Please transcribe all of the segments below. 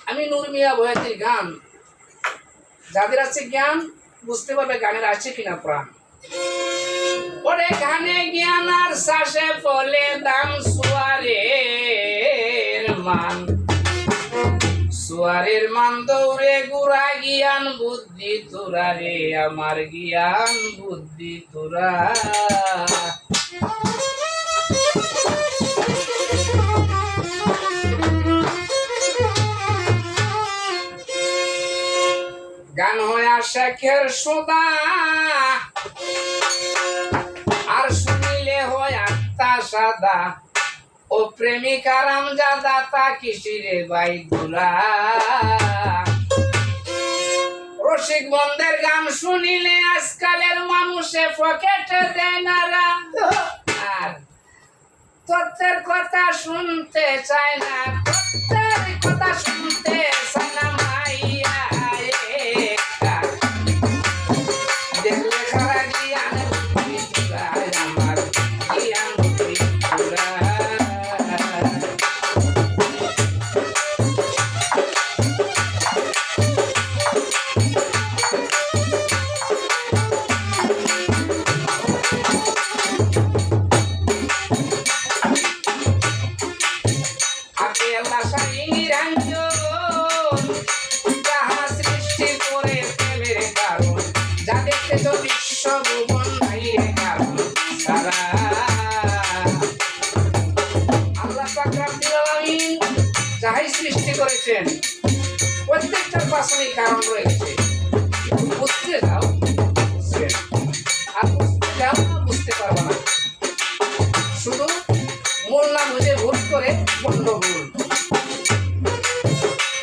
আমি নূর মিয়া বয়াতির গান, যাদের আছে জ্ঞান বুঝতে পারবে গানের আছে কিনা প্রাণ। ওরে গানে জ্ঞান আর শ্বাসে ফলে দাম সুয়ারের মান, সুয়ারের মান দৌড়ে গুড়া জ্ঞান বুদ্ধি তোরা রে আমার জ্ঞান বুদ্ধি তোরা। গান হয়ে শেখের সোদা আর শুনিলে হয় আত্মা সাদা, ও প্রেমিকা রামজাদা তা কিসিরে বাই দুরা। রসিক বন্ধের গান শুনিলে আজকালের মানুষে পকেটে দেয় নারা, আর তত্ত্বের কথা শুনতে চায় না, তত্ত্বের কথা শুনতে চায় না মাইয়া। দেখলে খারা জ্ঞান বুদ্ধি তোরা আমার জ্ঞান বুদ্ধি তোরা। যাহাই সৃষ্টি করেছেন প্রত্যেকটার পাশে কারণ রয়েছে। বুঝতে যাও বুঝবেন, আর বুঝতে যাও না বুঝতে পারবো না। শুধু মূল না বুঝে ভুল করে গন্ডগোল।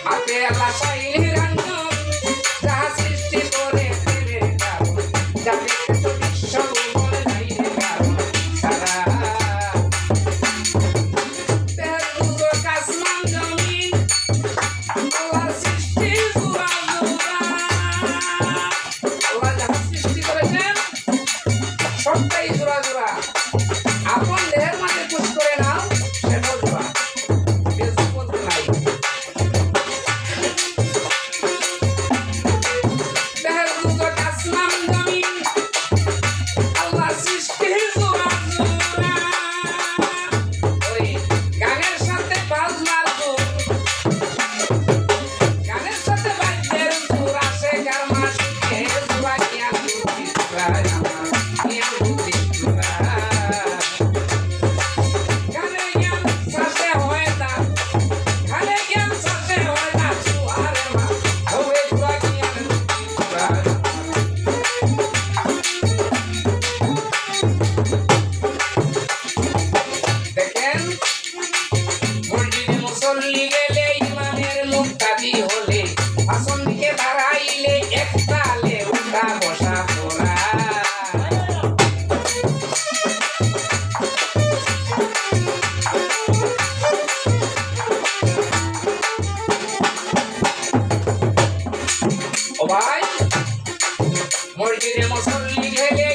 হাতে আল্লাহ শাহীর রাঞ্জন যাহা সৃষ্টি করে প্রেমের কারণ, যাতে বিশ্ব ভুবন নাই রে কারণ সারা। সবটাই জোড়া জোড়া, আপন দেহের মাঝে পুষ করে নাও সেটাও জোড়া, বেশ বলতে নাই। দেহের দুটো আসমান জমিন আল্লাহ সৃষ্টি জোড়া জোড়া। ওই গানের সাথে বাজনার সুর, গানের সাথে বাদ্যের সুর আসে গারমা সুখে জোড়া জ্ঞান বুদ্ধি তোরা আমার জ্ঞান বুদ্ধি তোরা। গানে জ্ঞান শ্বাসে হয় না, গানে জ্ঞান শ্বাসে হয় না, সুয়ারের মান দৌড়ে জোড়া জ্ঞান বুদ্ধি তোরা। দেখেন মসজিদে মুসল্লি গেলে ইমামের মুক্তাদি হলে আসন দিকে দাঁড়াইলে একতালে উঠা বসা তোরা। ও ভাই মসজিদে মুসল্লি গেলে